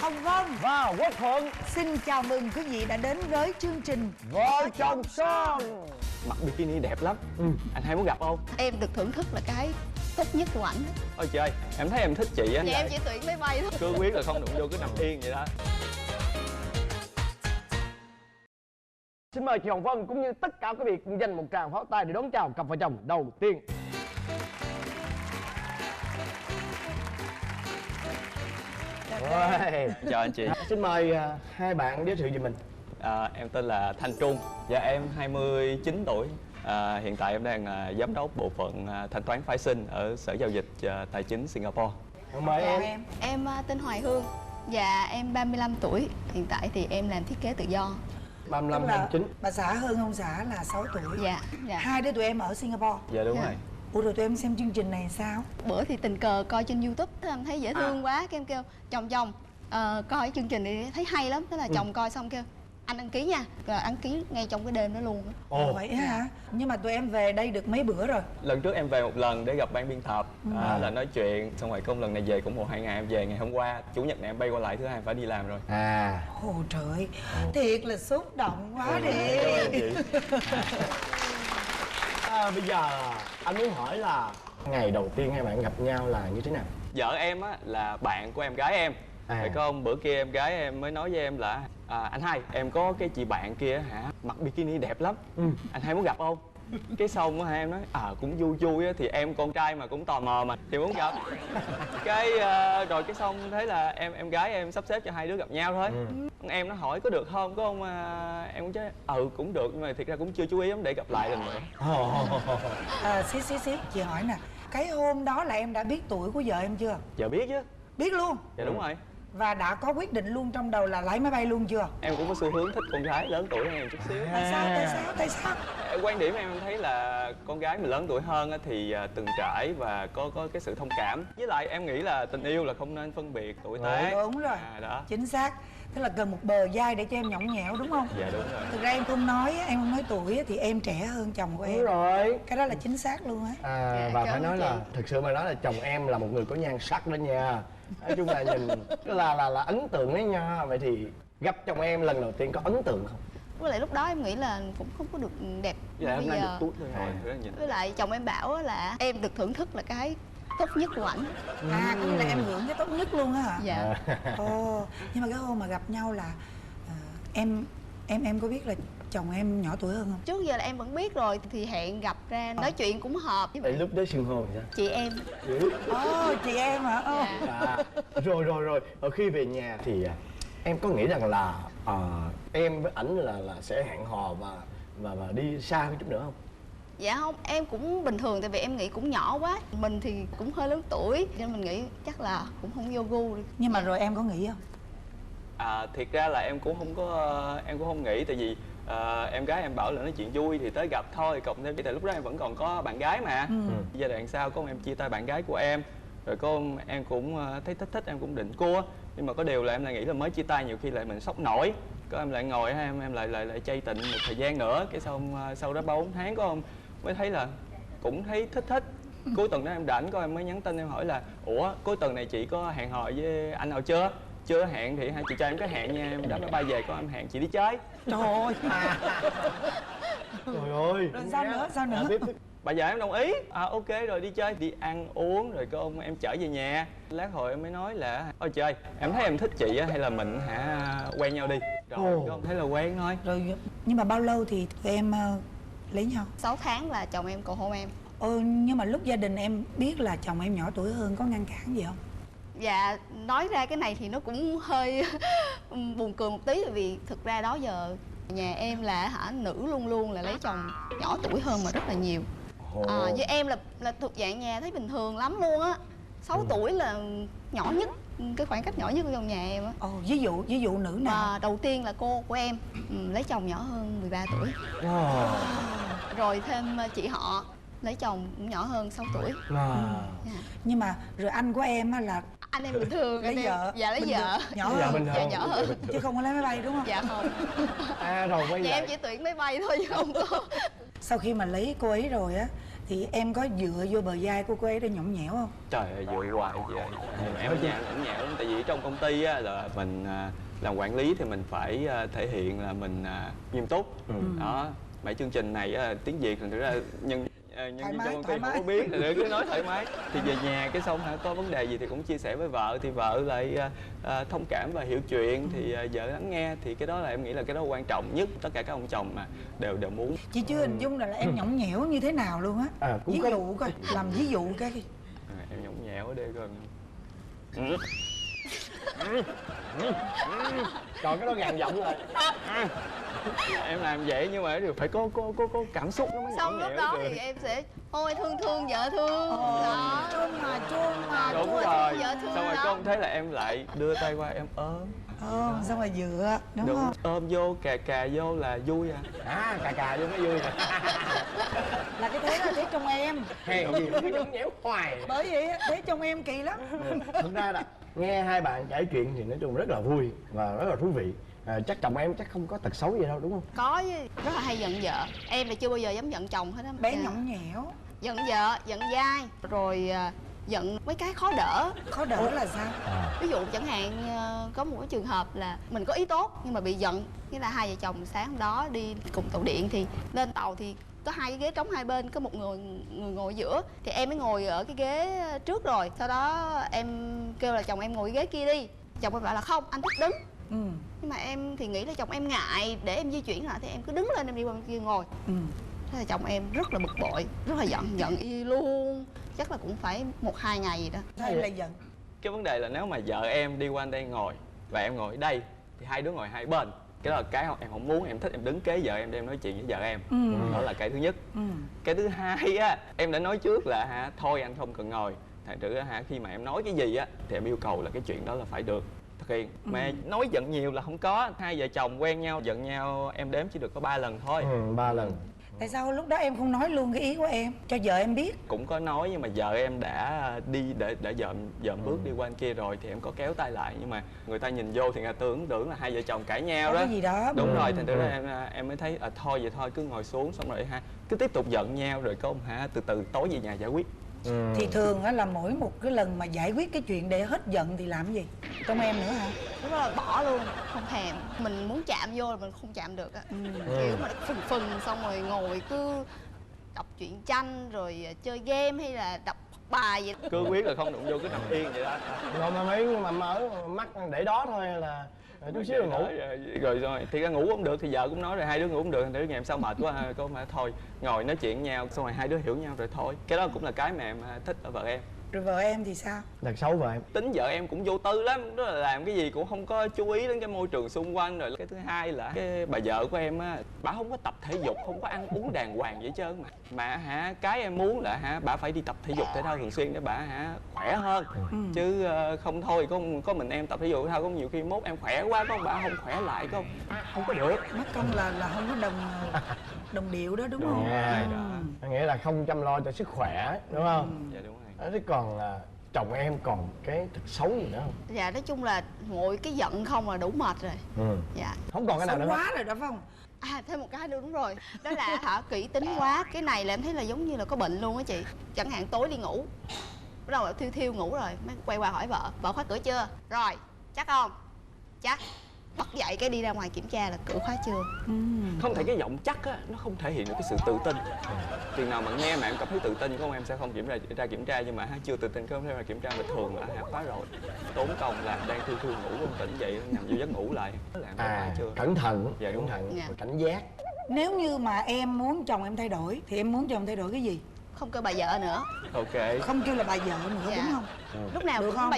Hồng Vân và Quốc Thuận. xin chào mừng quý vị đã đến với chương trình Vợ chồng son. Mặc bikini đẹp lắm. Anh hay muốn gặp không? Em được thưởng thức là cái tốt nhất của ảnh. Ôi trời, em thấy em thích chị á. Vậy em chỉ tuyển máy bay thôi. Cứ quyết là không đụng vô, cứ nằm yên vậy đó. Xin mời chị Hồng Vân cũng như tất cả quý vị cùng dành một tràng pháo tay để đón chào cặp vợ chồng đầu tiên. Chào anh chị. Xin mời hai bạn giới thiệu về mình. Em tên là Thanh Trung. Dạ em 29 tuổi. Hiện tại em đang là giám đốc bộ phận thanh toán phái sinh ở Sở Giao dịch Tài chính Singapore. Mời em. Em tên Hoài Hương. Dạ em 35 tuổi. Hiện tại thì em làm thiết kế tự do. 35, 29. Bà xã hơn ông xã là 6 tuổi. Dạ. Hai đứa tụi em ở Singapore. Dạ đúng rồi. Ủa rồi tụi em xem chương trình này sao? Bữa thì tình cờ coi trên YouTube, thế em thấy dễ thương quá, cái em kêu chồng coi chương trình này thấy hay lắm. Thế là chồng coi xong kêu anh đăng ký nha, rồi đăng ký ngay trong cái đêm đó luôn. Ồ vậy hả? Nhưng mà tụi em về đây được mấy bữa rồi? Lần trước em về một lần để gặp ban biên tập, là nói chuyện, xong rồi công lần này về cũng 1-2 ngày, em về ngày hôm qua, chủ nhật này em bay qua lại, thứ hai em phải đi làm rồi. Ồ trời, thiệt là xúc động quá đi. Bây giờ anh muốn hỏi là ngày đầu tiên hai bạn gặp nhau là như thế nào? Vợ em á là bạn của em gái em. Phải không, bữa kia em gái em mới nói với em là anh hai, em có cái chị bạn kia hả, mặc bikini đẹp lắm, anh hai muốn gặp không? Cái xong á em nói cũng vui vui á, thì em con trai mà cũng tò mò mà thì muốn gặp. Cái rồi cái xong thế là em gái em sắp xếp cho hai đứa gặp nhau thôi. Em nó hỏi có được không, có không em cũng chứ cũng được, nhưng mà thiệt ra cũng chưa chú ý lắm để gặp lại lần nữa. Xí chị hỏi nè, cái hôm đó là em đã biết tuổi của vợ em chưa? Dạ biết chứ. Biết luôn? Dạ đúng rồi. Và đã có quyết định luôn trong đầu là lấy máy bay luôn chưa? Em cũng có xu hướng thích con gái lớn tuổi hơn em chút xíu. Tại sao? Quan điểm em thấy là con gái mình lớn tuổi hơn thì từng trải và có cái sự thông cảm. Với lại em nghĩ là tình yêu là không nên phân biệt tuổi tác. Đúng rồi, đó. chính xác. Thế là cần một bờ vai để cho em nhõng nhẽo đúng không? Dạ đúng rồi. Thực ra em không nói tuổi thì em trẻ hơn chồng của em. Đúng rồi. Cái đó là chính xác luôn á. Và phải nói là thực sự mà nói là chồng em là một người có nhan sắc đó nha. Nói chung là nhìn là ấn tượng đấy nha. Vậy thì gặp chồng em lần đầu tiên có ấn tượng không? Với lại lúc đó em nghĩ là cũng không có được đẹp Dạ bây hôm nay giờ. được tốt rồi. Với lại chồng em bảo là em được thưởng thức là cái tốt nhất của ảnh. Có nghĩa là em hưởng cái tốt nhất luôn á hả? Dạ. Nhưng mà cái hôm mà gặp nhau là em có biết là chồng em nhỏ tuổi hơn không? Trước giờ là em vẫn biết rồi, thì hẹn gặp ra nói chuyện cũng hợp. Tại lúc đó xưng hô sao? Chị em. Chị em hả? Rồi ở khi về nhà thì em có nghĩ rằng là em với ảnh là sẽ hẹn hò và đi xa hơn chút nữa không? Dạ không, em cũng bình thường, tại vì em nghĩ cũng nhỏ quá. Mình thì cũng hơi lớn tuổi, nên mình nghĩ chắc là cũng không vô gu đi. Nhưng mà rồi em có nghĩ không? Thiệt ra là em cũng không nghĩ, tại vì em gái em bảo là nói chuyện vui thì tới gặp thôi, cộng thêm tại lúc đó em vẫn còn có bạn gái mà. Giai đoạn sau có em chia tay bạn gái của em, rồi có em cũng thấy thích, em cũng định cua, nhưng mà có điều là em lại nghĩ là mới chia tay nhiều khi lại mình sốc nổi, có em lại ngồi em lại chây tịnh một thời gian nữa, cái xong sau đó 3-4 tháng có ông mới thấy là cũng thấy thích. Cuối tuần đó em rảnh, có em mới nhắn tin em hỏi là ủa cuối tuần này chị có hẹn hò với anh nào chưa? Chưa hẹn thì hai chị cho em cái hẹn nha, em đáp máy bay về có em hẹn chị đi chơi. Trời ơi. Trời ơi. Rồi sao nữa? Bà vợ em đồng ý, ok rồi đi chơi, đi ăn uống, rồi có ông em chở về nhà. Lát hồi em mới nói là ôi trời, em thấy em thích chị á, hay là mình quen nhau đi. Rồi có ông thấy là quen thôi. Rồi nhưng mà bao lâu thì tụi em lấy nhau? 6 tháng là chồng em cầu hôn em. Nhưng mà lúc gia đình em biết là chồng em nhỏ tuổi hơn có ngăn cản gì không? Dạ, nói ra cái này thì nó cũng hơi buồn cười một tí, tại vì thực ra đó giờ nhà em là nữ luôn luôn là lấy chồng nhỏ tuổi hơn mà rất là nhiều. Với em là thuộc dạng nhà thấy bình thường lắm luôn á. 6 tuổi là nhỏ nhất, cái khoảng cách nhỏ nhất trong nhà em á. Ví dụ nữ nào? Và đầu tiên là cô của em lấy chồng nhỏ hơn 13 tuổi. Rồi thêm chị họ lấy chồng cũng nhỏ hơn 6 tuổi. Nhưng mà rồi anh của em á là anh em bình thường. Lấy vợ. Dạ lấy vợ. Nhỏ hơn. Dạ nhỏ hơn. Chứ không có lấy máy bay đúng không? Dạ không. Rồi quay Dạ lại. em chỉ tuyển máy bay thôi chứ không có. Sau khi mà lấy cô ấy rồi á thì em có dựa vô bờ vai của cô ấy để nhõng nhẽo không? Trời ơi, dựa hoài vậy. Em ở nhà nhõng nhẽo lắm, tại vì trong công ty á là mình làm quản lý thì mình phải thể hiện là mình nghiêm túc. Đó, mấy chương trình này tiếng Việt thành ra nhân viên trong công ty không có biết, thì cứ nói thoải mái. Thì về nhà cái xong có vấn đề gì thì cũng chia sẻ với vợ, thì vợ lại thông cảm và hiểu chuyện, thì vợ lắng nghe. Thì cái đó là em nghĩ là cái đó quan trọng nhất, tất cả các ông chồng mà đều muốn. Chị chưa hình dung là em nhõng nhẽo như thế nào luôn á. Ví dụ coi, làm ví dụ cái Em nhõng nhẽo ở đây coi. Còn cái đó gàn giọng rồi. Em làm vậy nhưng mà đều phải có cảm xúc nó mới Xong nhõng lúc nhẽo đó được. thì em sẽ ôi thương vợ thương đó. chôn mà Đúng chua rồi, vợ thương xong rồi đó. con thấy là em lại đưa tay qua em ôm. Xong rồi dựa đúng không? Ôm vô cà vô là vui Cà vô mới vui. Là cái thế là thế trong em. Hèn gì cứ nhõng nhẽo hoài. Bởi vậy thế trong em kỳ lắm. Thực ra là nghe hai bạn kể chuyện thì nói chung rất là vui và rất là thú vị. Chắc chồng em chắc không có tật xấu gì đâu đúng không? Có chứ, rất là hay giận vợ. Em thì chưa bao giờ dám giận chồng hết á. Bé nhõng nhẽo. Giận vợ, giận dai, rồi giận mấy cái khó đỡ. Khó đỡ là sao? Ví dụ chẳng hạn có một cái trường hợp là mình có ý tốt nhưng mà bị giận. Nghĩa là hai vợ chồng sáng hôm đó đi cùng tàu điện, thì lên tàu thì có hai cái ghế trống hai bên, có một người ngồi giữa, thì em mới ngồi ở cái ghế trước rồi. Sau đó em kêu là chồng em ngồi cái ghế kia đi. Chồng em bảo là không, anh thích đứng. Nhưng mà em thì nghĩ là chồng em ngại để em di chuyển lại, thì em cứ đứng lên em đi qua bên kia ngồi. Thế là chồng em rất là bực bội, rất là giận y luôn. Chắc là cũng phải 1-2 ngày gì đó. Sao em lại giận? Cái vấn đề là nếu mà vợ em đi qua đây ngồi và em ngồi ở đây thì hai đứa ngồi hai bên. Cái đó là cái em không muốn, em thích em đứng kế vợ em để em nói chuyện với vợ em. Đó là cái thứ nhất. Cái thứ hai á, em đã nói trước là thôi anh không cần ngồi. Thành thử khi mà em nói cái gì á thì em yêu cầu là cái chuyện đó là phải được thực hiện. Mà nói giận nhiều là không có. Hai vợ chồng quen nhau, giận nhau em đếm chỉ được có 3 lần thôi. 3 lần. Tại sao lúc đó em không nói luôn cái ý của em cho vợ em biết? Cũng có nói nhưng mà vợ em đã đi để dợm bước đi qua bên kia rồi, thì em có kéo tay lại, nhưng mà người ta nhìn vô thì người ta tưởng là hai vợ chồng cãi nhau đó. Cái gì đó. Đúng rồi, thành thử ra em mới thấy thôi vậy thôi, cứ ngồi xuống xong rồi cứ tiếp tục giận nhau rồi có từ từ tối về nhà giải quyết. Thì thường á là mỗi một cái lần mà giải quyết cái chuyện để hết giận thì làm gì? Trong em nữa hả? Lúc đó là bỏ luôn, không thèm. Mình muốn chạm vô là mình không chạm được á. Kiểu mà phừng xong rồi ngồi cứ đọc truyện tranh rồi chơi game hay là đọc bài vậy. Cứ quyết là không đụng vô, cứ nằm yên vậy đó. Rồi mà mấy mà mở mắt để đó thôi là chút xíu là ngủ. Rồi thì ra ngủ không được thì vợ cũng nói rồi, hai đứa ngủ không được thì ngày hôm sau mệt quá có mà thôi ngồi nói chuyện nhau, xong rồi hai đứa hiểu nhau rồi thôi. Cái đó cũng là cái mà em thích ở vợ em. Rồi vợ em thì sao? Tật xấu vợ em? Tính vợ em cũng vô tư lắm, đó là làm cái gì cũng không có chú ý đến cái môi trường xung quanh. Rồi cái thứ hai là cái bà vợ của em á, bà không có tập thể dục, không có ăn uống đàng hoàng vậy trơn mà cái em muốn là bà phải đi tập thể dục thể thao thường xuyên để bà khỏe hơn. Chứ không thôi có mình em tập thể dục thể thao, có nhiều khi mốt em khỏe quá có bà không khỏe lại không có được. Mất công là không có đồng điệu đó đúng không? Nghĩa là không chăm lo cho sức khỏe đúng không? Dạ đúng rồi. Thế còn chồng em còn cái tật xấu gì nữa không? Dạ nói chung là ngồi cái giận không là đủ mệt rồi. Dạ. Không còn cái nào nữa quá rồi đó phải không? Thêm một cái nữa đúng rồi. Đó là kỹ tính quá. Cái này là em thấy là giống như là có bệnh luôn á chị. Chẳng hạn tối đi ngủ, bắt đầu thiêu ngủ rồi mới quay qua hỏi vợ khóa cửa chưa? Rồi, chắc không? Chắc. Bật dậy cái đi ra ngoài kiểm tra là cửa khóa chưa. Không thể cái giọng chắc á, nó không thể hiện được cái sự tự tin. Chừng nào mà nghe mà em cảm thấy tự tin không, em sẽ không kiểm tra, nhưng mà chưa tự tin không thể ra kiểm tra, mà thường là khóa rồi. Tốn công là đang thiêu ngủ không tỉnh dậy nằm vô giấc ngủ lại. Chưa. Cẩn thận. Dạ đúng rồi. Và cảnh giác. Nếu như mà em muốn chồng em thay đổi thì em muốn chồng thay đổi cái gì? Không kêu bà vợ nữa. Ok. Không kêu là bà vợ nữa đúng không? Lúc nào được cũng không?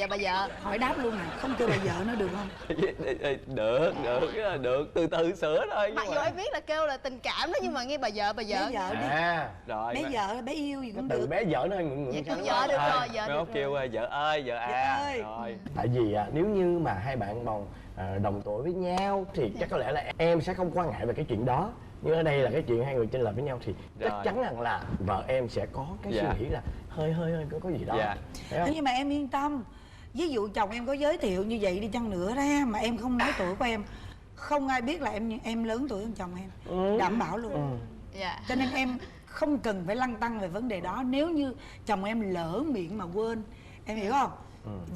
bà vợ. Hỏi đáp luôn nè, không kêu bà vợ nữa được không? Được, cái là được, từ từ sửa thôi. Mặc dù em biết là kêu là tình cảm đó, nhưng mà nghe bà vợ Bé vợ đi. Rồi. Bé vợ, bé yêu gì cũng Từ được. bé vợ nó hơi ngượng Dạ, sao? vợ được rồi, vợ Nó được kêu rồi. vợ ơi, vợ ơi. Rồi. Tại vì nếu như mà hai bạn còn đồng tuổi với nhau thì chắc có lẽ là em sẽ không quan ngại về cái chuyện đó. Nhưng ở đây là cái chuyện hai người chênh lệch với nhau thì chắc chắn rằng là vợ em sẽ có cái suy nghĩ là hơi có gì đó. Thế nhưng mà em yên tâm, ví dụ chồng em có giới thiệu như vậy đi chăng nữa ra mà em không nói tuổi của em, không ai biết là em lớn tuổi hơn chồng em, đảm bảo luôn. Dạ. Cho nên em không cần phải lăn tăn về vấn đề đó. Nếu như chồng em lỡ miệng mà quên, em hiểu không?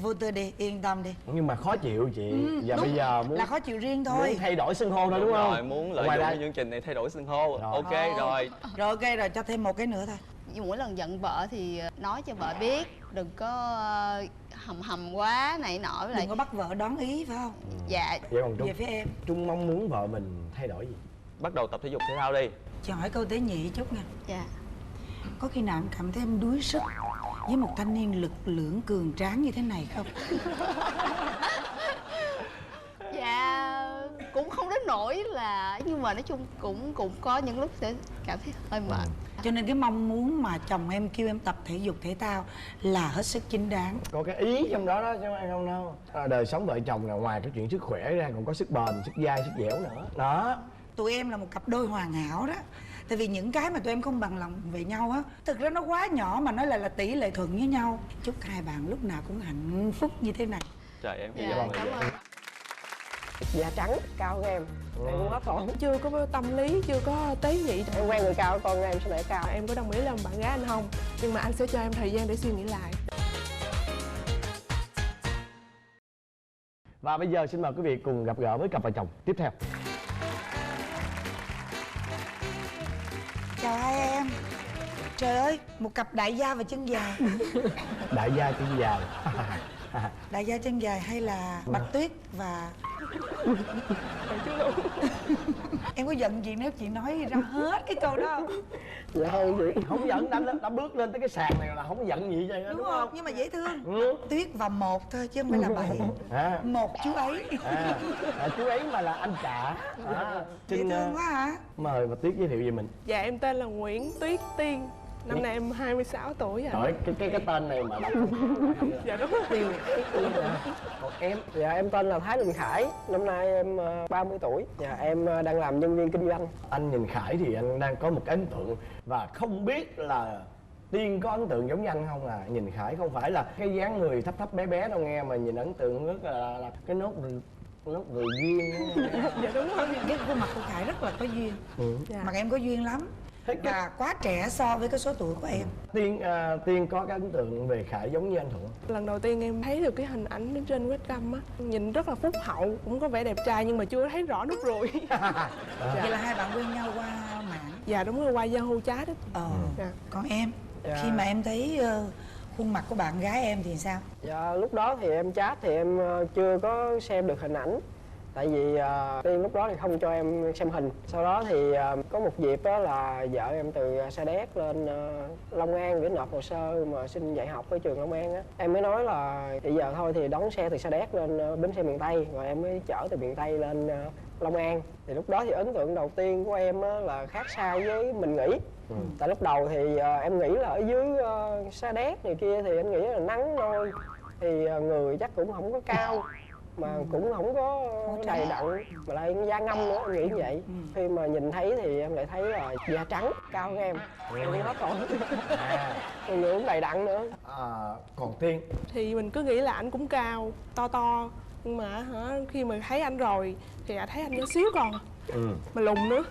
Vô tư đi, yên tâm đi. Nhưng mà khó chịu chị. Và bây giờ muốn là khó chịu riêng thôi. muốn thay đổi xưng hô thôi đúng không? Rồi, muốn lợi Ngoài dụng ra cái chương trình này thay đổi xưng hô. Ok rồi. Rồi ok rồi, cho thêm một cái nữa thôi. Mỗi lần giận vợ thì nói cho vợ biết, đừng có hầm quá này nọ, với lại Đừng có bắt vợ đón ý phải không? dạ. Vậy còn Trung? Về phía em, Trung mong muốn vợ mình thay đổi gì? Bắt đầu tập thể dục thể thao đi. cho hỏi câu tế nhị chút nha. Dạ. Có khi nào em cảm thấy em đuối sức với một thanh niên lực lưỡng cường tráng như thế này không? Dạ cũng không đến nỗi là, nhưng mà nói chung cũng có những lúc sẽ cảm thấy hơi mệt. Cho nên cái mong muốn mà chồng em kêu em tập thể dục thể thao là hết sức chính đáng. Có cái ý trong đó đó chứ em không đâu. Đời sống vợ chồng là ngoài cái chuyện sức khỏe ra còn có sức bền, sức dai, sức dẻo nữa. Đó. Tụi em là một cặp đôi hoàn hảo đó. Tại vì những cái mà tụi em không bằng lòng về nhau á, thực ra nó quá nhỏ mà nói là tỷ lệ thuận với nhau. Chúc hai bạn lúc nào cũng hạnh phúc như thế này. Trời em hy Dạ, vọng là cảm vậy. ơn. Da trắng cao hơn em cũng hết rồi. Chưa có tâm lý, chưa có tế nhị. Em quen người cao, con em sẽ nể cao. Em có đồng ý làm bạn gái anh không? Nhưng mà anh sẽ cho em thời gian để suy nghĩ lại. Và bây giờ xin mời quý vị cùng gặp gỡ với cặp vợ chồng tiếp theo. Chào hai em. Trời ơi, một cặp đại gia và chân dài. Đại gia chân dài. Đại gia chân dài hay là Bạch Tuyết và... Em có giận gì nếu chị nói ra hết cái câu đó không? Dạ không chị. Không giận, đã bước lên tới cái sàn này là không giận gì vậy Đúng không? Nhưng mà dễ thương. Ừ. Tuyết và một thôi chứ không phải là bảy. Một chú ấy. Chú ấy mà là anh cả. Dễ thương quá hả? Mời bà Tuyết giới thiệu về mình. Dạ em tên là Nguyễn Tuyết Tiên. Năm nay em 26 tuổi rồi. Trời, cái tên này mà đọc. Dạ đúng rồi. Còn em? Dạ em tên là Thái Đình Khải. Năm nay em 30 tuổi. Dạ em đang làm nhân viên kinh doanh. Anh nhìn Khải thì anh đang có một cái ấn tượng và không biết là Tiên có ấn tượng giống như anh không à? Nhìn Khải không phải là cái dáng người thấp thấp bé bé đâu nghe, mà nhìn ấn tượng rất là cái nốt ruồi duyên. Dạ đúng rồi. Cái khuôn mặt của Khải rất là có duyên. Dạ. Mặt em có duyên lắm. Và quá trẻ so với cái số tuổi của em. Tiên có cái ấn tượng về Khải giống như anh Thuận không? Lần đầu tiên em thấy được cái hình ảnh bên trên webcam á, nhìn rất là phúc hậu, cũng có vẻ đẹp trai nhưng mà chưa thấy rõ nút ruồi. Vậy là hai bạn quen nhau qua mạng. Dạ đúng rồi, qua Yahoo chat đó. Dạ. Còn em, Dạ. khi mà em thấy khuôn mặt của bạn gái em thì sao? Dạ lúc đó thì em chat thì em chưa có xem được hình ảnh. Tại vì Tiên lúc đó thì không cho em xem hình. Sau đó thì có một dịp đó là vợ em từ Sa Đéc lên Long An để nộp hồ sơ mà xin dạy học ở trường Long An á. Em mới nói là bây giờ thôi thì đón xe từ Sa Đéc lên bến xe miền Tây, rồi em mới chở từ miền Tây lên Long An. Thì lúc đó thì ấn tượng đầu tiên của em á là khác xa với mình nghĩ. Tại lúc đầu thì em nghĩ là ở dưới Sa Đéc này kia thì em nghĩ là nắng nôi, thì người chắc cũng không có cao mà cũng không có đầy đặn mà lại da ngâm nữa, em nghĩ như vậy. Khi mà nhìn thấy thì em lại thấy là da trắng cao hơn em hết rồi. Người cũng đầy đặn nữa. Còn Tiên? Thì mình cứ nghĩ là anh cũng cao, to, nhưng mà khi mà thấy anh rồi thì thấy anh nhỏ xíu còn mà lùn nữa.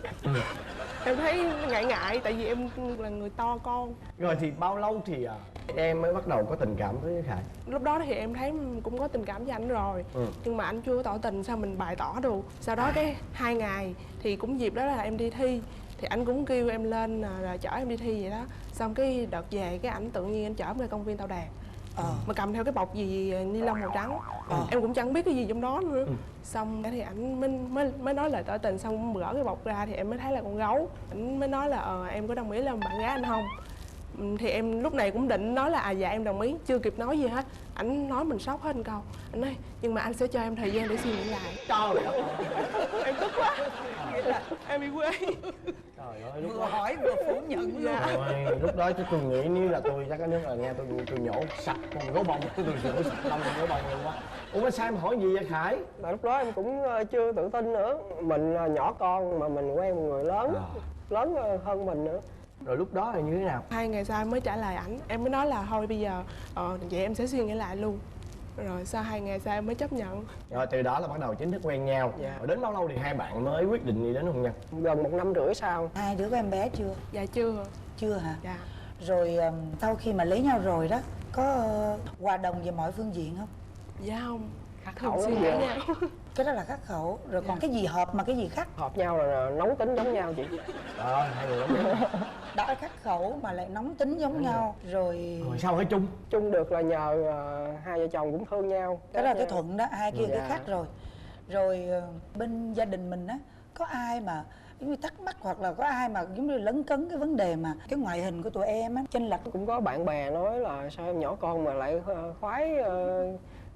Em thấy ngại tại vì em là người to con. Rồi thì bao lâu thì em mới bắt đầu có tình cảm với Khải? Lúc đó thì em thấy cũng có tình cảm với anh rồi, nhưng mà anh chưa có tỏ tình, sao mình bày tỏ được. Sau đó cái 2 ngày thì cũng dịp đó là em đi thi, thì anh cũng kêu em lên là chở em đi thi vậy đó. Xong cái đợt về cái ảnh tự nhiên anh chở em ra công viên Tao Đàn, mà cầm theo cái bọc gì ni lông màu trắng. Em cũng chẳng biết cái gì trong đó nữa. Xong thì ảnh mới nói lời tỏ tình, xong gỡ cái bọc ra thì em mới thấy là con gấu. Ảnh mới nói là em có đồng ý làm bạn gái anh không? Thì em lúc này cũng định nói là dạ em đồng ý, chưa kịp nói gì hết ảnh nói mình sốc hết một câu. Anh nói nhưng mà anh sẽ cho em thời gian để suy nghĩ lại. Trời ơi, Em tức quá, nghĩa là em bị quê. trời ơi, Vừa hỏi vừa phủ nhận luôn. Ôi, lúc đó chứ tôi nghĩ nếu là tôi chắc cái nước là nghe tôi nhổ sạch con gấu bông, tôi nhổ sạch lông con gấu bông luôn quá. Ủa mà sao em hỏi gì vậy Khải? Mà lúc đó em cũng chưa tự tin nữa. Mình nhỏ con mà mình quen một người lớn hơn mình nữa. Rồi lúc đó là như thế nào? 2 ngày sau em mới trả lời ảnh, em mới nói là thôi bây giờ vậy em sẽ suy nghĩ lại luôn. Rồi sau 2 ngày sau em mới chấp nhận. Rồi từ đó là bắt đầu chính thức quen nhau. Dạ. Rồi đến bao lâu thì hai bạn mới quyết định đi đến hôn nhân? Gần 1 năm rưỡi sau. Hai đứa có em bé chưa? Dạ chưa. Chưa hả? Dạ. Rồi sau khi mà lấy nhau rồi đó, có hòa đồng về mọi phương diện không? Dạ không. Khắc Thường khẩu xuyên lắm cãi vậy. nhau. Cái đó là khắc khẩu. Rồi còn cái gì hợp mà cái gì khác? Hợp nhau là nóng tính giống nhau chị. Hai người giống nhau. Đã khắc khẩu mà lại nóng tính giống nhau. Rồi Sao phải chung? Chung được là nhờ hai vợ chồng cũng thương nhau. cái đó là cái thuận đó, hai kia cái Dạ. khác rồi. Rồi bên gia đình mình á, có ai mà giống như thắc mắc hoặc là có ai mà giống như lấn cấn cái vấn đề mà cái ngoại hình của tụi em á chênh lệch? Cũng có bạn bè nói là sao em nhỏ con mà lại khoái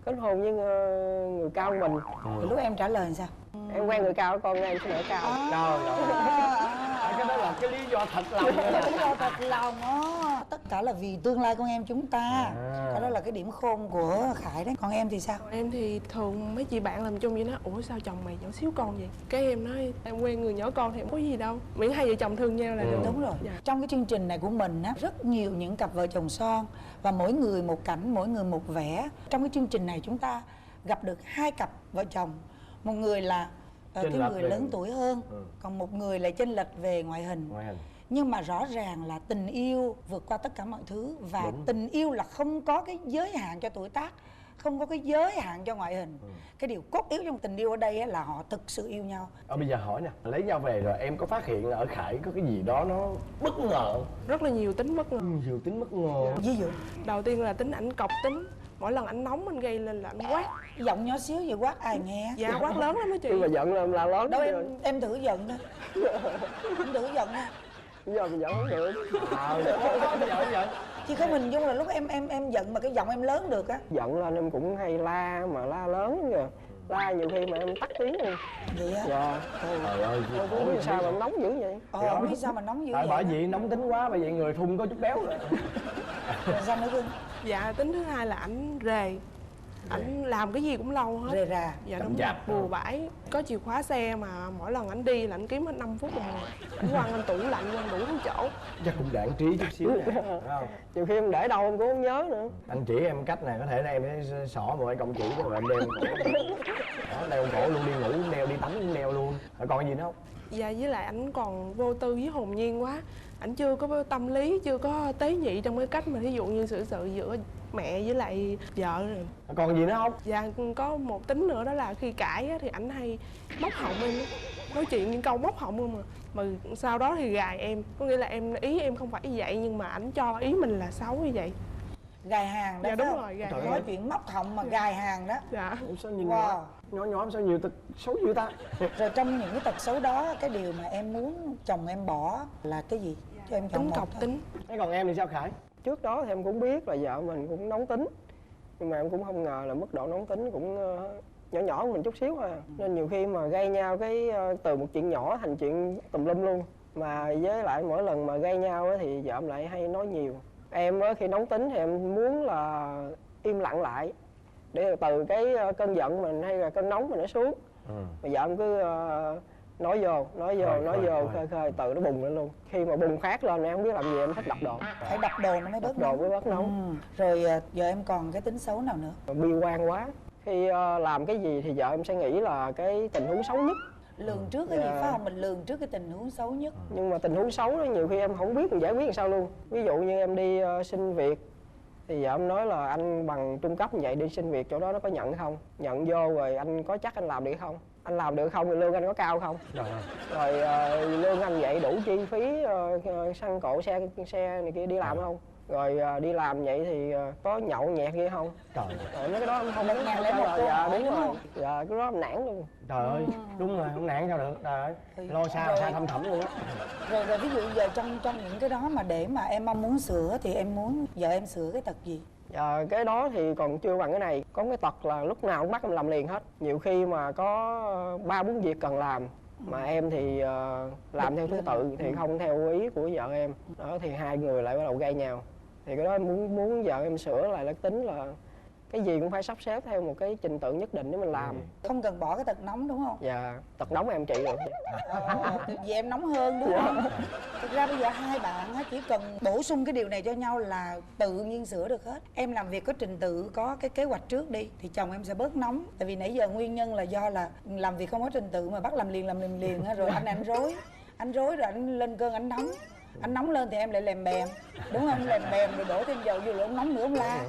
kết hôn với người cao hơn mình. Thì lúc em trả lời sao? Em quen người cao, con em sẽ nở cao. Trời ơi. Cái đó là cái lý do thật lòng rồi. Lý do thật lòng á. Tất cả là vì tương lai con em chúng ta. Cái đó là cái điểm khôn của Khải đấy. Còn em thì sao? Em thì thường mấy chị bạn làm chung vậy nói ủa sao chồng mày nhỏ xíu con vậy, cái em nói em quen người nhỏ con thì không có gì đâu, miễn hai vợ chồng thương nhau là được. Đúng rồi. Dạ. Trong cái chương trình này của mình á, rất nhiều những cặp vợ chồng son và mỗi người một cảnh, mỗi người một vẻ. Trong cái chương trình này chúng ta gặp được hai cặp vợ chồng, một người là cái người lớn tuổi hơn, còn một người lại chênh lệch về ngoại hình. Nhưng mà rõ ràng là tình yêu vượt qua tất cả mọi thứ. Và tình yêu là không có cái giới hạn cho tuổi tác, không có cái giới hạn cho ngoại hình. Cái điều cốt yếu trong tình yêu ở đây là họ thực sự yêu nhau. Bây giờ hỏi nè, lấy nhau về rồi em có phát hiện ở Khải có cái gì đó nó bất ngờ? Rất là nhiều tính bất ngờ. Nhiều tính bất ngờ. Ví dụ Đầu tiên là tính ảnh cọc tính, mỗi lần ảnh nóng anh gây lên là ảnh quát. giọng nhỏ xíu vậy quát ai nghe? Dạ quát lớn lắm đó chị. Khi mà giận là lớn. Đâu em thử giận thôi. Em thử giận thôi. Bây giờ mình giận không được. Chứ không hình dung là lúc em giận mà cái giọng em lớn được á. Giận lên em cũng hay la, mà la lớn kìa. La nhiều khi mà em tắt tiếng luôn. Vậy á? Dạ. Trời ơi, Em cũng biết sao mà em nóng dữ vậy. Không biết sao mà nóng dữ tại vậy. bởi vì nóng tính quá, bởi vậy người thun có chút béo rồi. Rồi sao nữa Cưng? Dạ tính thứ hai là ảnh rề, ảnh làm cái gì cũng lâu hết. Rề rà. Dạ Chậm đúng rồi, chạp. bừa bãi. Có chìa khóa xe mà mỗi lần ảnh đi là ảnh kiếm hết 5 phút đồng hồ. Ảnh quăng lên tủ lạnh, quăng đủ thứ chỗ. Chắc cũng đạn trí chút xíu nè, phải không? Nhiều khi em để đâu em cũng không nhớ nữa. Anh chỉ em cách này, có thể là em sẽ xỏ một cái công chỉ rồi em đeo cổ. Đó, đeo cổ luôn, đi ngủ đeo, đi tắm cũng đeo luôn. Rồi còn gì nữa không? Dạ với lại ảnh còn vô tư với hồn nhiên quá. Ảnh chưa có tâm lý, chưa có tế nhị trong cái cách mà thí dụ như xử sự giữa mẹ với lại vợ rồi. Còn gì nữa không? Dạ có một tính nữa đó là khi cãi á, thì ảnh hay móc họng em, nói chuyện những câu móc họng không mà sau đó thì gài em, có nghĩa là ý em không phải như vậy nhưng mà ảnh cho ý mình là xấu như vậy. Gài hàng đó. Dạ phải đúng không? rồi, gài Nói chuyện móc họng mà gài hàng đó. Dạ. Sao nhìn Wow. nhỏ sao nhiều tật xấu dữ ta? Rồi trong những cái tật xấu đó, cái điều mà em muốn chồng em bỏ là cái gì? Cho em chọn Tính một cọc thôi. tính. Thế còn em thì sao Khải? Trước đó thì em cũng biết là vợ mình cũng nóng tính. Nhưng mà em cũng không ngờ là mức độ nóng tính cũng nhỏ nhỏ của mình chút xíu thôi. Nên nhiều khi mà gây nhau cái từ một chuyện nhỏ thành chuyện tùm lum luôn. Mà với lại mỗi lần mà gây nhau á, thì vợ em lại hay nói nhiều. Em á, khi nóng tính thì em muốn là im lặng lại để từ cái cơn giận mình hay là cơn nóng mình nó xuống. Mà vợ em cứ nói vô khơi từ nó bùng lên luôn. Khi mà bùng phát lên em không biết làm gì, em thích đập đồ. Phải đập đồ nó mới bớt Đập đồ mới bớt nóng. Rồi giờ em còn cái tính xấu nào nữa? Bi quan quá. Khi làm cái gì thì vợ em sẽ nghĩ là cái tình huống xấu nhất. Lường trước cái gì phải không? Mình lường trước cái tình huống xấu nhất. Nhưng mà tình huống xấu đó nhiều khi em không biết mình giải quyết làm sao luôn. Ví dụ như em đi xin việc thì vợ em nói là anh bằng trung cấp như vậy đi xin việc chỗ đó nó có nhận không? Nhận vô rồi anh có chắc anh làm được không? Anh làm được không thì lương anh có cao không? Rồi lương anh vậy đủ chi phí xăng cộ xe này kia đi làm không? Rồi đi làm vậy thì có nhậu nhẹt kia không? Trời Rồi mấy cái đó em không biết. Dạ đúng rồi. Dạ cái đó em nản luôn. Trời ơi, đúng rồi, không nản sao được, trời ơi. Lo xa thâm thẳm luôn á. Rồi ví dụ giờ trong những cái đó mà để mà em mong muốn sửa thì em muốn vợ em sửa cái tật gì? Cái đó thì còn chưa bằng cái này. Có cái tật là lúc nào cũng bắt em làm liền hết. Nhiều khi mà có 3-4 việc cần làm mà em thì làm theo thứ tự thì không theo ý của vợ em. Đó thì hai người lại bắt đầu gây nhau. Thì cái đó muốn vợ em sửa lại là tính là cái gì cũng phải sắp xếp theo một cái trình tự nhất định để mình làm. Không cần bỏ cái tật nóng đúng không? Dạ, tật nóng em trị được. Vì em nóng hơn đúng không? Thực ra bây giờ hai bạn chỉ cần bổ sung cái điều này cho nhau là tự nhiên sửa được hết. Em làm việc có trình tự, có cái kế hoạch trước đi thì chồng em sẽ bớt nóng. Tại vì nãy giờ nguyên nhân là do là làm việc không có trình tự mà bắt làm liền rồi anh rối rồi anh lên cơn anh nóng. Anh nóng lên thì em lại lèm bèm, đúng không? Lèm bèm rồi đổ thêm dầu vô, ông nóng nữa ông la.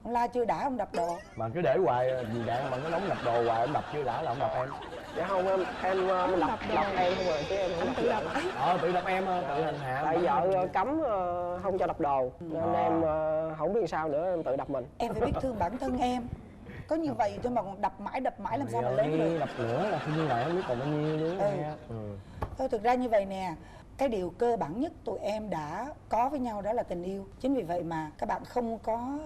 Ông la chưa đã ông đập đồ. Mà cứ để hoài gì đạn mà nó nóng đập đồ hoài, ông đập chưa đã là ông đập em. Dạ không, em đập em không rồi chứ em không tự đập. Tự đập em, tự hành hạ. Tại vợ cấm không cho đập đồ nên em không biết sao nữa, em tự đập mình. Em phải biết thương bản thân em. Có như vậy thôi mà còn đập mãi làm sao mà lớn được. Đập nữa là không như vậy không biết còn bao nhiêu nữa nghe. Thôi thực ra như vậy nè, cái điều cơ bản nhất tụi em đã có với nhau đó là tình yêu. Chính vì vậy mà các bạn không có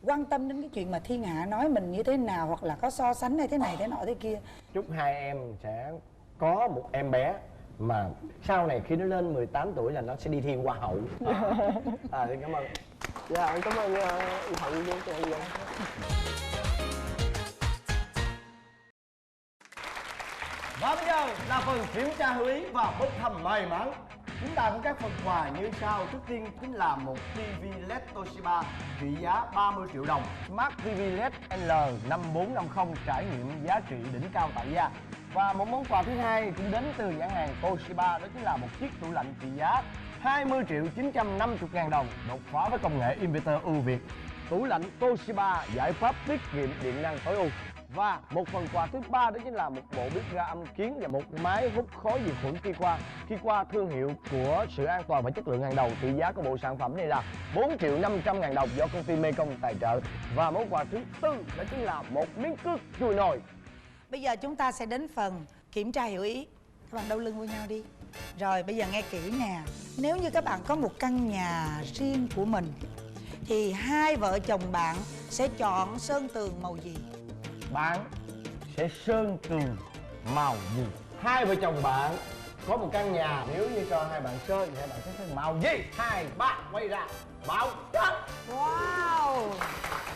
quan tâm đến cái chuyện mà thiên hạ nói mình như thế nào, hoặc là có so sánh hay thế này thế nọ thế kia. Chúc hai em sẽ có một em bé mà sau này khi nó lên 18 tuổi là nó sẽ đi thi hoa hậu. Xin cảm ơn. Dạ em cảm ơn Thuận với chị Huyền. Và bây giờ là phần kiểm tra hữu ý và bốc thăm may mắn. Chúng ta có các phần quà như sau. Trước tiên chính là một TV LED Toshiba trị giá 30 triệu đồng. Smart TV LED L5450 trải nghiệm giá trị đỉnh cao tại gia. Và một món quà thứ hai cũng đến từ nhãn hàng Toshiba, đó chính là một chiếc tủ lạnh trị giá 20 triệu 950 ngàn đồng, đột phá với công nghệ inverter ưu việt. Tủ lạnh Toshiba, giải pháp tiết kiệm điện năng tối ưu. Và một phần quà thứ ba đó chính là một bộ bếp ga âm kiến và một máy hút khói diệt khuẩn Kikwa thương hiệu của sự an toàn và chất lượng hàng đầu. Trị giá của bộ sản phẩm này là 4 triệu 500 ngàn đồng do công ty Mekong tài trợ. Và món quà thứ tư đó chính là một miếng cước chùi nồi. Bây giờ chúng ta sẽ đến phần kiểm tra hiểu ý. Các bạn đâu lưng với nhau đi. Rồi bây giờ nghe kỹ nè. Nếu như các bạn có một căn nhà riêng của mình thì hai vợ chồng bạn sẽ chọn sơn tường màu gì? Bạn sẽ sơn tường màu gì? Hai vợ chồng bạn có một căn nhà, nếu như cho hai bạn sơn thì hai bạn sẽ sơn màu gì? 2, 3, quay ra. Màu trắng. Wow.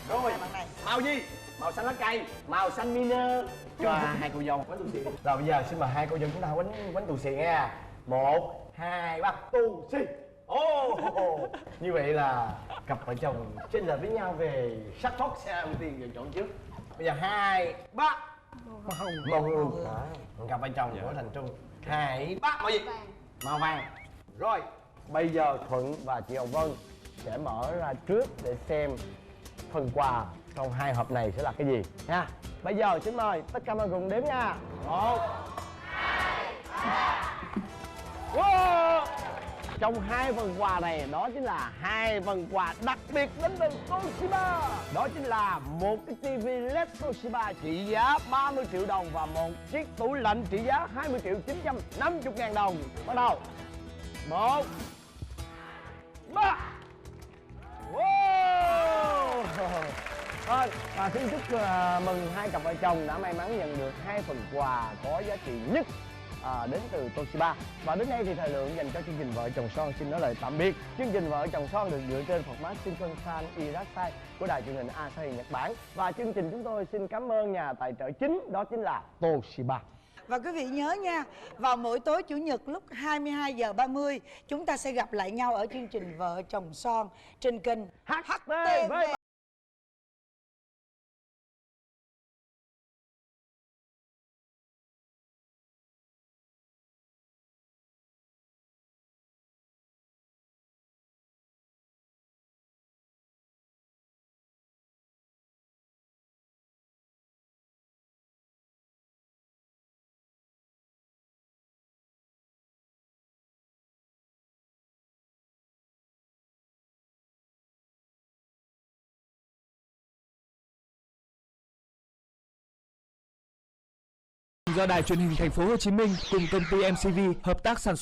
Rồi, màu gì? Màu xanh lá cây, màu xanh miner. Cho hai cô dâu quánh tù xì. Rồi bây giờ xin mời hai cô dâu chúng ta quánh tù xì nha. 1, 2, 3, tù xì. Như vậy là cặp vợ chồng chênh lệch với nhau về sắc thoát xe ưu tiên lựa chọn trước. Bây giờ 2, 3. Màu hồng. Cặp vợ chồng của Thành Trung. 2, 3. Màu gì? Màu vàng. Rồi, bây giờ Thuận và chị Hồng Vân sẽ mở ra trước để xem phần quà trong hai hộp này sẽ là cái gì nha. Bây giờ xin mời tất cả mọi người cùng đếm nha. 1, 2, 3. Wow. Trong hai phần quà này đó chính là hai phần quà đặc biệt đến từ Toshiba. Đó chính là một cái TV LED Toshiba trị giá 30 triệu đồng và một chiếc tủ lạnh trị giá 20 triệu 950 ngàn đồng. Bắt đầu. 1, 3. Wow. Thôi, và xin chúc mừng hai cặp vợ chồng đã may mắn nhận được hai phần quà có giá trị nhất đến từ Toshiba. Và đến đây thì thời lượng dành cho chương trình Vợ Chồng Son xin nói lời tạm biệt. Chương trình Vợ Chồng Son được dựa trên format Shinkansen Irasai của đài truyền hình Asahi Nhật Bản. Và chương trình chúng tôi xin cảm ơn nhà tài trợ chính, đó chính là Toshiba. Và quý vị nhớ nha, vào mỗi tối Chủ nhật lúc 22h30 chúng ta sẽ gặp lại nhau ở chương trình Vợ Chồng Son trên kênh HTV. Do Đài Truyền hình Thành phố Hồ Chí Minh cùng công ty MCV hợp tác sản xuất.